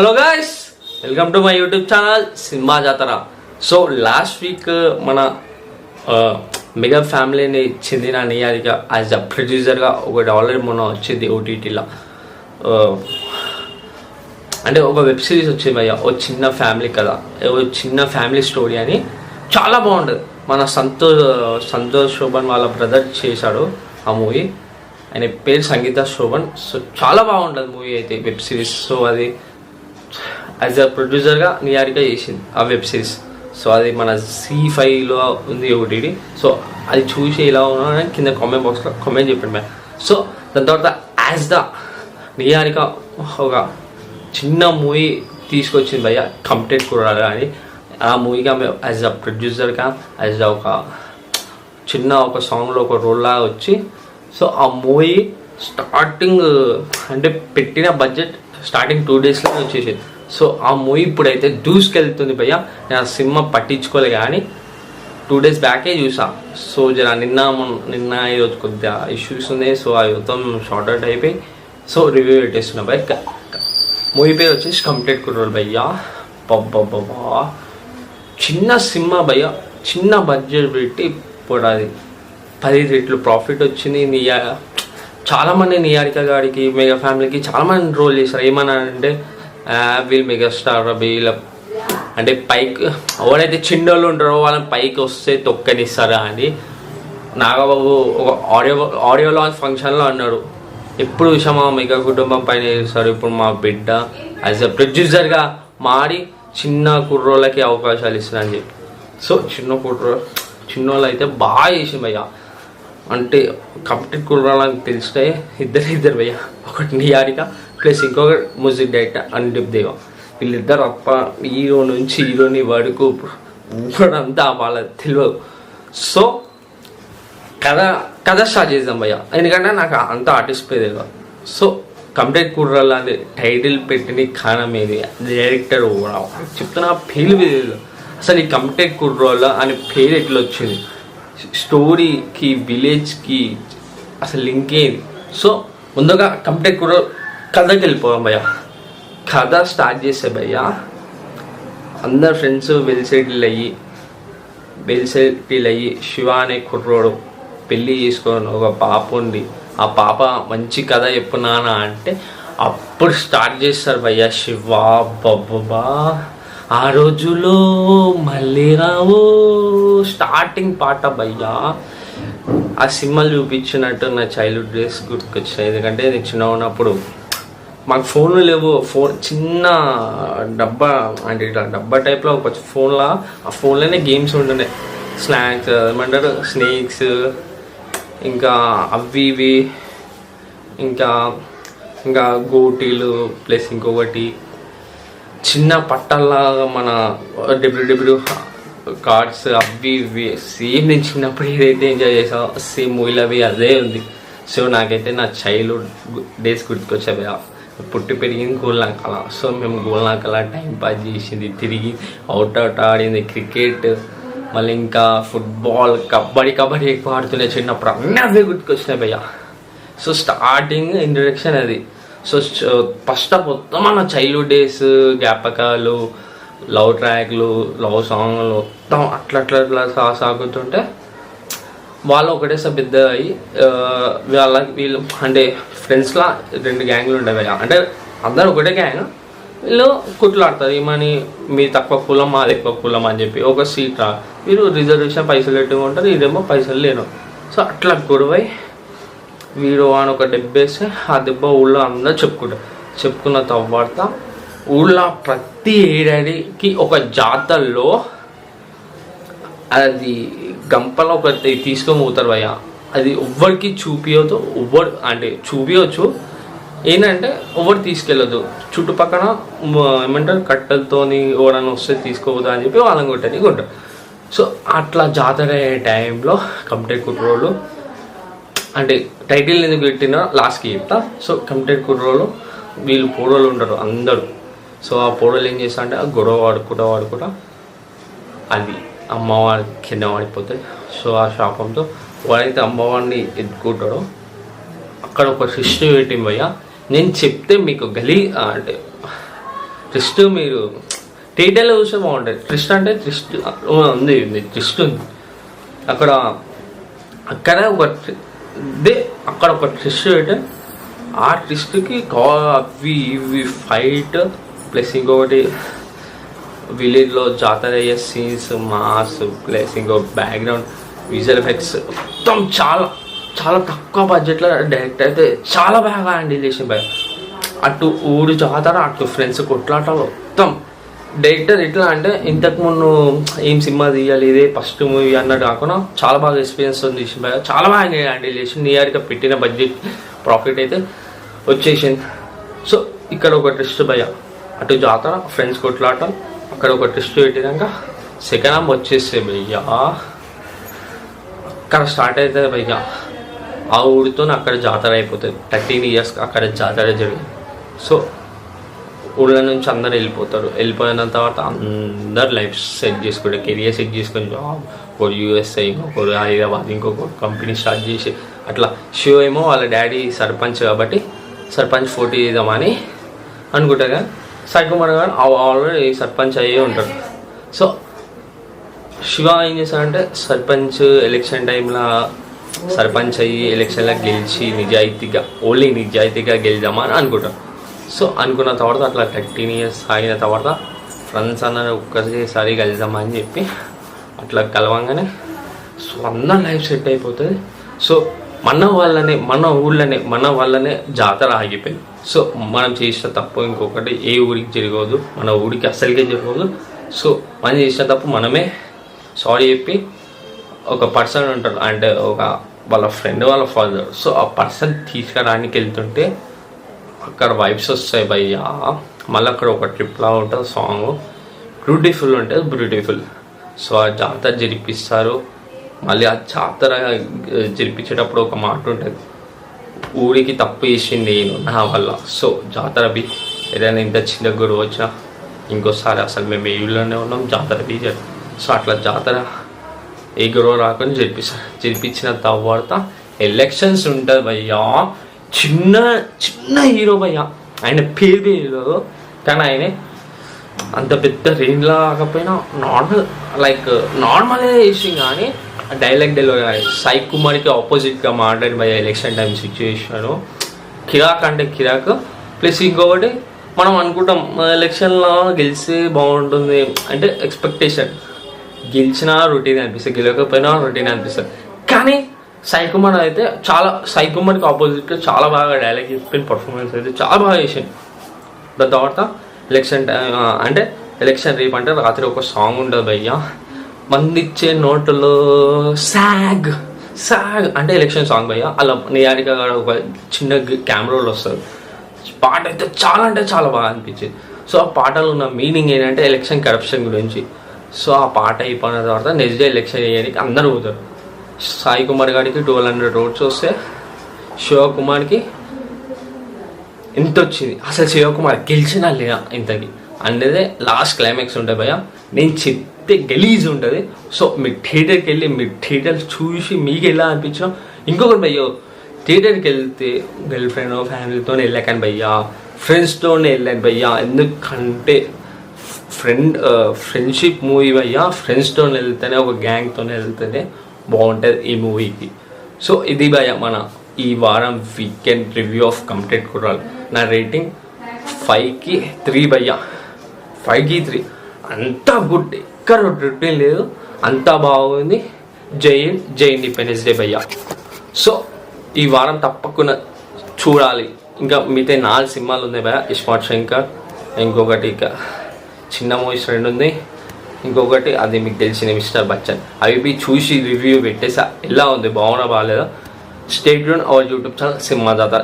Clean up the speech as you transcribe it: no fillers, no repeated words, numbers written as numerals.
Hello guys, welcome to my YouTube channel cinema జాతర. So last week మన mega ఫ్యామిలీని చెందిన నియారిక యాజ్ అ ప్రొడ్యూసర్గా ఒకటి ఆల్రెడీ మొన్న వచ్చింది ఓటీటీలో. అంటే ఒక వెబ్ సిరీస్ వచ్చింది భయ్య, ఓ చిన్న ఫ్యామిలీ కదా, ఓ చిన్న ఫ్యామిలీ స్టోరీ అని. చాలా బాగుంటుంది. మన సంతోష్ శోభన్ వాళ్ళ బ్రదర్ చేశాడు ఆ మూవీ. ఆయన పేరు సంగీత శోభన్. సో చాలా బాగుంటుంది మూవీ అయితే, వెబ్ సిరీస్. సో అది యాజ్ అ ప్రొడ్యూసర్గా నియారిక చేసింది ఆ వెబ్ సిరీస్. సో అది మన C5లో ఉంది ఓటీటీ. సో అది చూసి ఎలా ఉన్నా కింద కామెంట్ బాక్స్లో కామెంట్ చెప్పండి మ్యామ్. సో దాని తర్వాత యాజ్ ద నియారిక ఒక చిన్న మూవీ తీసుకొచ్చింది భయ్య, కంప్లీట్ కూడా అని. ఆ మూవీగా మేము యాజ్ అ ప్రొడ్యూసర్గా యాజ్ ఒక చిన్న ఒక సాంగ్లో ఒక రోల్ లాగా వచ్చి, సో ఆ మూవీ స్టార్టింగ్ అంటే పెట్టిన బడ్జెట్ స్టార్టింగ్ 2 డేస్లోనే వచ్చేసింది. సో ఆ మూవీ ఇప్పుడైతే దూసుకెళ్తుంది భయ్య. నేను ఆ సినిమా పట్టించుకోలే కానీ 2 డేస్ బ్యాకే చూసా. సో జర నిన్న ఈరోజు కొద్దిగా ఇష్యూస్ ఉన్నాయి. సో అవి మొత్తం షార్ట్ అవుట్ అయిపోయి సో రివ్యూ పెట్టేస్తున్నా భయ్య. మూవీ పేరు వచ్చేసి కంప్లీట్ కుర్రోల్ భయ్య. పబ్బా చిన్న సినిమా భయ్య, చిన్న బడ్జెట్ పెట్టి ఇప్పుడు అది 10 రెట్లు ప్రాఫిట్ వచ్చింది. చాలామంది నియారిక గారికి మెగా ఫ్యామిలీకి చాలామంది రోల్ చేశారు. ఏమన్నా అంటే వీళ్ళు మెగాస్టార్ వీళ్ళ అంటే పైకి ఎవరైతే చిన్నోళ్ళు ఉంటారో వాళ్ళని పైకి వస్తే తొక్కనిస్తారా అని నాగబాబు ఒక ఆడియో లాంచ్ ఫంక్షన్లో అన్నాడు. ఎప్పుడు చూసామా మెగా కుటుంబం పైన చేస్తారు, ఇప్పుడు మా బిడ్డ యాజ్ అ ప్రొడ్యూసర్గా మారి చిన్న కుర్రోళ్ళకి అవకాశాలు ఇస్తున్నారని చెప్పి. సో చిన్నోళ్ళు అయితే బాగా చేసి భయ్య. అంటే కంప్లీట్ కుర్రాళ్ళని తెలిస్తే ఇద్దరు భయ్య. ఒకటి నియారిక ప్లస్ ఇంకొక మ్యూజిక్ డైరెక్టర్ అనుదీప్ దేవా. వీళ్ళిద్దరు అప్ప హీరో నుంచి హీరోని వరకు ఊరంతా వాళ్ళ తెలియదు. సో కథ స్టార్ట్ చేద్దాం భయ్య, ఎందుకంటే నాకు అంత ఆర్టిస్ట్ పేరు తెలియదు. సో కంప్లీట్ కుర్రాళ్ళ అని టైటిల్ పెట్టిన కారణం ఏది, డైరెక్టర్ చెప్తున్నా పేరు తెలియదు. అసలు ఈ కంప్లీట్ కుర్రాళ్ళ అనే పేరు ఎట్లా వచ్చింది, స్టోరీకి విలేజ్కి అసలు లింక్ ఏంది. సో ముందుగా కంప్లీట్ కుర్రోల్ కథకి వెళ్ళిపోయాం భయ్య. కథ స్టార్ట్ చేసే భయ్య, అందరు ఫ్రెండ్స్ వెల్ సెటిల్ అయ్యి శివ అనే కుర్రోడు పెళ్ళి చేసుకొని ఒక పాప ఉంది. ఆ పాప మంచి కథ చెప్పునానా అంటే అప్పుడు స్టార్ట్ చేస్తారు భయ్య. శివ బాబా ఆ రోజులో మళ్ళీ రావు స్టార్టింగ్ పాట భయ్యా. ఆ సినిమాలు చూపించినట్టు నా చైల్డ్హుడ్ డేస్ గుర్తుకొచ్చాయి. ఎందుకంటే నేను చిన్న ఉన్నప్పుడు మాకు ఫోన్లు లేవు. చిన్న డబ్బా అంటే ఇట్లా డబ్బా టైప్లో ఒక ఫోన్లా, ఆ ఫోన్లోనే గేమ్స్ ఉంటుండే. స్నాక్స్ ఏమంటారు, స్నేక్స్, ఇంకా అవి ఇవి, ఇంకా గోటీలు, ప్లస్ ఇంకొకటి చిన్న పట్టల్లాగా మన డబ్ల్యూడబ్ల్యూ కార్డ్స్ అవి ఇవి. సేమ్ నేను చిన్నప్పుడు ఏదైతే ఎంజాయ్ చేసామో సేమ్ మూవీలు అవి అదే ఉంది. సో నాకైతే నా చైల్డ్హుడ్ డేస్ గుర్తుకొచ్చాయి. పుట్టి పెరిగింది గోల్నాకల. సో మేము గోల్నాకల టైం పాస్ చేసింది, తిరిగి అవుట్ ఆడింది, క్రికెట్, మళ్ళీ ఇంకా ఫుట్బాల్, కబడ్డీ ఎక్కువ ఆడుతుండే చిన్నప్పుడు. అన్నీ అవే గుర్తుకొచ్చినాయి భయ్య. సో స్టార్టింగ్ ఇంట్రడక్షన్ అది. సో ఫస్ట్ మొత్తం మన చైల్డ్హుడ్ డేస్ జ్ఞాపకాలు, లవ్ ట్రాక్లు, లవ్ సాంగ్లు మొత్తం అట్లా సాగుతుంటే వాళ్ళు ఒకటేసారి పెద్ద అయ్యి వీళ్ళు అంటే ఫ్రెండ్స్లా 2 గ్యాంగ్లు ఉండేవి. అంటే అందరూ ఒకటే గ్యాంగ్, వీళ్ళు కుట్లాడతారు. ఏమని మీ తక్కువ కులం మాది ఎక్కువ కులం అని చెప్పి ఒక సీట్ వీరు రిజర్వేషన్ పైసలు పెట్టుగా ఉంటారు, ఇదేమో పైసలు లేను. సో అట్లా గొడవై వీడు అని ఒక దెబ్బేస్తే ఆ దెబ్బ ఊళ్ళో అందరూ చెప్పుకున్న తర్వాత ఊళ్ళో ప్రతి ఏడాదికి ఒక జాతరలో అది గంపలో ఒకటి తీసుకొని పోతారు భయ్య. అది ఎవ్వరికి చూపించదు, అంటే చూపించవచ్చు ఏంటంటే ఎవరు తీసుకెళ్ళదు. చుట్టుపక్కల ఏమంటారు కట్టెలతోని ఎవరైనా వస్తే తీసుకోవద్దు అని చెప్పి వాళ్ళని కొంటారు. సో అట్లా జాతర అయ్యే టైంలో కంప్లీట్ కుర్రోళ్ళు అంటే టైటిల్ ఎందుకు పెట్టినా లాస్ట్కి చెప్తా. సో కంప్లీట్ కుర్రోళ్ళు వీళ్ళు పోడోళ్ళు ఉంటారు అందరూ. సో ఆ పోడోళ్ళు ఏం చేస్తా అంటే ఆ గొడవ వాడుకుంటా అది అమ్మవారి కింద పడిపోతాయి. సో ఆ శాపంతో వాడైతే అమ్మవారిని ఎత్తుకుంటాడో అక్కడ ఒక సిస్టమ్ పెట్టింది భయ్య. నేను చెప్తే మీకు అంటే ట్విస్ట్ మీరు థియేటర్లో చూస్తే బాగుంటుంది. ట్విస్ట్ అంటే ట్విస్ట్ ఉంది, ట్విస్ట్ ఉంది అక్కడ అక్కడ ఒక ట్విస్ట్ అయితే ఆ ట్విస్ట్కి అవి ఇవి ఫైట్ ప్లస్ ఇంకొకటి విలేజ్లో జాతర అయ్యే సీన్స్ మాస్ ప్లస్ ఇంకో బ్యాక్గ్రౌండ్ విజువల్ ఎఫెక్ట్స్ మొత్తం చాలా చాలా తక్కువ బడ్జెట్లో డైరెక్ట్ అయితే చాలా బాగా హ్యాండిల్ చేసింది భయ. అటు ఊరు జాతర అటు ఫ్రెండ్స్ కొట్లాట మొత్తం డైరెక్టర్ ఎట్లా అంటే ఇంతకుముందు ఏం సినిమా తీయాలి ఇదే ఫస్ట్ మూవీ అన్నట్టు కాకుండా చాలా బాగా ఎక్స్పీరియన్స్ తీసింది భయ. చాలా బాగా హ్యాండిల్ చేసి నియర్గా పెట్టిన బడ్జెట్ ప్రాఫిట్ అయితే వచ్చేసింది. సో ఇక్కడ ఒక ట్విస్ట్ భయ, అటు జాతర ఫ్రెండ్స్ కొట్లాట అక్కడ ఒక ట్విస్ట్ పెట్టినాక సెకండ్ హాఫ్ వచ్చేస్తే భయ్యా అక్కడ స్టార్ట్ అవుతుంది భయ్యా. ఆ ఊరితో అక్కడ జాతర అయిపోతుంది. 13 years అక్కడ జాతర జరిగింది. సో ఊళ్ళ నుంచి అందరు వెళ్ళిపోతారు. వెళ్ళిపోయిన తర్వాత అందరు లైఫ్ సెట్ చేసుకుంటారు, కెరియర్ సెట్ చేసుకొని జాబ్, ఒకరు USA, ఇంకొకరు హైదరాబాద్, ఇంకొకరు కంపెనీ స్టార్ట్ చేసి అట్లా. షో ఏమో వాళ్ళ డాడీ సర్పంచ్ కాబట్టి సర్పంచ్ పోటీ చేద్దామని అనుకుంటారు కానీ సాయి కుమార్ గారు ఆల్రెడీ సర్పంచ్ అయ్యే ఉంటాడు. సో శివ ఏం చేస్తాడంటే సర్పంచ్ ఎలక్షన్ టైంలో సర్పంచ్ అయ్యి ఎలక్షన్లో గెలిచి ఓన్లీ నిజాయితీగా గెలిద్దామని అనుకుంటారు. సో అనుకున్న తర్వాత అట్లా 13 years ఆగిన తర్వాత ఫ్రెండ్స్ అన్న ఒక్కసారి కలిద్దామని చెప్పి అట్లా కలవంగానే సో అందరూ లైఫ్ సెట్ అయిపోతుంది. సో మన వాళ్ళనే జాతర ఆగిపోయింది. సో మనం చేసిన తప్పు ఇంకొకటి ఏ ఊరికి జరగదు, మన ఊరికి అసలుకే జరగదు. సో మనం చేసిన తప్పు మనమే సారీ చెప్పి ఒక పర్సన్ ఉంటాడు అంటే ఒక వాళ్ళ ఫ్రెండ్ వాళ్ళ ఫాదర్. సో ఆ పర్సన్ తీసుకురానికి వెళ్తుంటే అక్కడ వైబ్స్ వస్తాయి భయ్యా. మళ్ళీ అక్కడ ఒక ట్రిప్లా ఉంటుంది, సాంగ్ బ్యూటిఫుల్ ఉంటుంది, బ్యూటిఫుల్. సో ఆ జాతర జరిపిస్తారు. మళ్ళీ ఆ జాతర జరిపించేటప్పుడు ఒక మాట ఉంటుంది, ఊరికి తప్పు చేసింది నేను నా వల్ల. సో జాతర బి ఏదైనా ఇంత చిన్న గొడవ వచ్చినా ఇంకోసారి అసలు మేము ఏ ఊళ్ళోనే ఉన్నాం జాతర బి. సో అట్లా జాతర ఏ గొడవ రాకుండా జరిపించిన తర్వాత ఎలక్షన్స్ ఉంటుంది భయ్యా. చిన్న హీరో భయ్యా, ఆయన పేరు హీరో కానీ ఆయనే అంత పెద్ద రేంజ్లో కాకపోయినా నార్మలే చేసి కానీ డైలాగ్ డెలివరీ సాయి కుమార్కి ఆపోజిట్గా మాట్లాడి భయ్యా ఎలక్షన్ టైం సిచ్యువేషన్ కిరాక్ అంటే కిరాక్. ప్లస్ ఇంకొకటి మనం అనుకుంటాం ఎలక్షన్లో గెలిస్తే బాగుంటుంది అంటే ఎక్స్పెక్టేషన్, గెలిచినా రొటీన్ అనిపిస్తుంది, గెలవకపోయినా రొటీన్ అనిపిస్తుంది. కానీ సాయి కుమార్ అయితే సాయి కుమార్కి ఆపోజిట్గా చాలా బాగా డైలాగ్ చెప్పిన పర్ఫార్మెన్స్ అయితే చాలా బాగా చేసింది. దాని తర్వాత ఎలక్షన్ రేపు అంటే రాత్రి ఒక సాంగ్ ఉంటుంది భయ్యా, మందిచ్చే నోటులో సాగ్ అంటే ఎలక్షన్ సాంగ్ భయ్యా. అలా నియారిక ఒక చిన్న కెమెరాలో వస్తుంది. పాట అయితే చాలా బాగా అనిపించింది. సో ఆ పాటలో ఉన్న మీనింగ్ ఏంటంటే ఎలక్షన్ కరప్షన్ గురించి. సో ఆ పాట అయిపోయిన తర్వాత నెక్స్ట్ డే ఎలక్షన్ చేయడానికి అందరూ పోతారు. సాయి కుమార్ గారికి 1200 votes వస్తే శివకుమార్కి ఎంత వచ్చింది, అసలు శివకుమార్ గెలిచినా లేదా ఇంతకి అనేది లాస్ట్ క్లైమాక్స్ ఉంటుంది భయ్యా. నేను చెప్తే గలీజ్ ఉంటుంది. సో మీరు థియేటర్కి వెళ్ళి మీరు థియేటర్ చూసి మీకు ఎలా అనిపించినా. ఇంకొకటి భయ్యో, థియేటర్కి వెళ్తే గర్ల్ ఫ్రెండ్ ఫ్యామిలీతో వెళ్ళాకని భయ్యా, ఫ్రెండ్స్తోనే వెళ్ళాను భయ్యా. ఎందుకంటే ఫ్రెండ్షిప్ మూవీ భయ్యా, ఫ్రెండ్స్తో వెళ్తేనే ఒక గ్యాంగ్తో వెళ్తేనే బాగుంటుంది ఈ మూవీకి. సో ఇది భయ్యా మన ఈ వారం వీకెండ్ రివ్యూ ఆఫ్ కంప్లీట్ కుర్రాలు. నా రేటింగ్ 5కి 3 భయ్యా, 5కి 3. అంతా గుడ్, ఎక్కడ రొటీన్ లేదు, అంతా బాగుంది. జై ఇండిపెండెన్స్ డే భయ్యా. సో ఈ వారం తప్పకుండా చూడాలి. ఇంకా మిగతా 4 సినిమాలు ఉన్నాయి భయ్యా. ఇస్మార్ట్ శంకర్, ఇంకొకటి ఇక చిన్న మూవీస్ 2 ఉంది, ఇంకొకటి అది మీకు తెలిసిన మిస్టర్ బచ్చన్. అవి చూసి రివ్యూ పెట్టేసా ఎలా ఉంది, బాగున్నా బాగాలేదా. Stay tune our YouTube channel cinema Dada.